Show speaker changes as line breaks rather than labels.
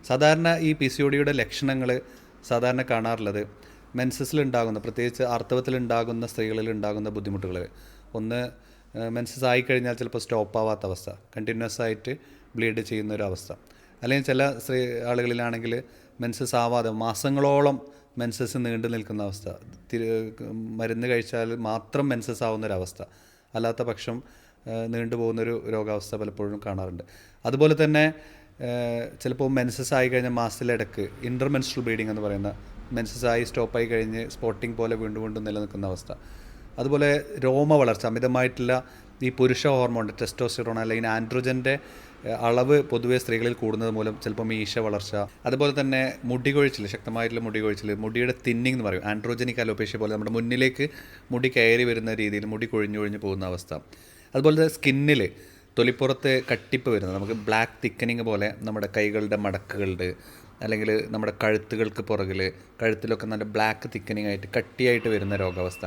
സാധാരണ ഈ PCODയുടെ ലക്ഷണങ്ങൾ സാധാരണ കാണാറുള്ളത് മെൻസസിലുണ്ടാകുന്ന, പ്രത്യേകിച്ച് ആർത്തവത്തിലുണ്ടാകുന്ന സ്ത്രീകളിൽ ഉണ്ടാകുന്ന ബുദ്ധിമുട്ടുകൾ. ഒന്ന്, മെൻസസ് ആയിക്കഴിഞ്ഞാൽ ചിലപ്പോൾ സ്റ്റോപ്പ് ആവാത്ത അവസ്ഥ, കണ്ടിന്യൂസ് ആയിട്ട് ബ്ലീഡ് ചെയ്യുന്നൊരവസ്ഥ. അല്ലെങ്കിൽ ചില ആളുകളിലാണെങ്കിൽ മെൻസസ് ആവാതെ മാസങ്ങളോളം മെൻസസ് നീണ്ടു നിൽക്കുന്ന അവസ്ഥ, മരുന്ന് കഴിച്ചാൽ മാത്രം മെൻസസ് ആവുന്നൊരവസ്ഥ, അല്ലാത്ത പക്ഷം നീണ്ടു പോകുന്നൊരു രോഗാവസ്ഥ പലപ്പോഴും കാണാറുണ്ട്. അതുപോലെ തന്നെ ചിലപ്പോൾ മെൻസസ് ആയി കഴിഞ്ഞ മാസത്തിലിടക്ക് ഇൻ്റർമെൻസ്ട്രൽ ബ്ലീഡിംഗ് എന്ന് പറയുന്ന, മെൻസസ് ആയി സ്റ്റോപ്പായി കഴിഞ്ഞ് സ്പോട്ടിംഗ് പോലെ വീണ്ടും വീണ്ടും നിലനിൽക്കുന്ന അവസ്ഥ. അതുപോലെ രോമ വളർച്ച, അമിതമായിട്ടുള്ള ഈ പുരുഷ ഹോർമോൺ ടെസ്റ്റോസ്റ്റിറോൺ അല്ലെങ്കിൽ ആൻഡ്രോജൻ്റെ അളവ് പൊതുവേ സ്ത്രീകളിൽ കൂടുന്നത് മൂലം ചിലപ്പോൾ മീശ വളർച്ച. അതുപോലെ തന്നെ മുടി കൊഴിച്ചിൽ, ശക്തമായിട്ടുള്ള മുടി കൊഴിച്ചിൽ, മുടിയുടെ തിന്നിങ് എന്ന് പറയും, ആൻഡ്രോജനിക് അലോപേഷ്യ പോലെ നമ്മുടെ മുന്നിലേക്ക് മുടി കയറി വരുന്ന രീതിയിൽ മുടി കൊഴിഞ്ഞൊഴിഞ്ഞ് പോകുന്ന അവസ്ഥ. അതുപോലെ തന്നെ സ്കിന്നിൽ തൊലിപ്പുറത്ത് കട്ടിപ്പ് വരുന്നത്, നമുക്ക് ബ്ലാക്ക് തിക്കനിങ് പോലെ നമ്മുടെ കൈകളുടെ മടക്കുകളുടെ അല്ലെങ്കിൽ നമ്മുടെ കഴുത്തുകൾക്ക് പുറകിൽ കഴുത്തിലൊക്കെ നല്ല ബ്ലാക്ക് തിക്കനിങ് ആയിട്ട് കട്ടിയായിട്ട് വരുന്ന രോഗാവസ്ഥ.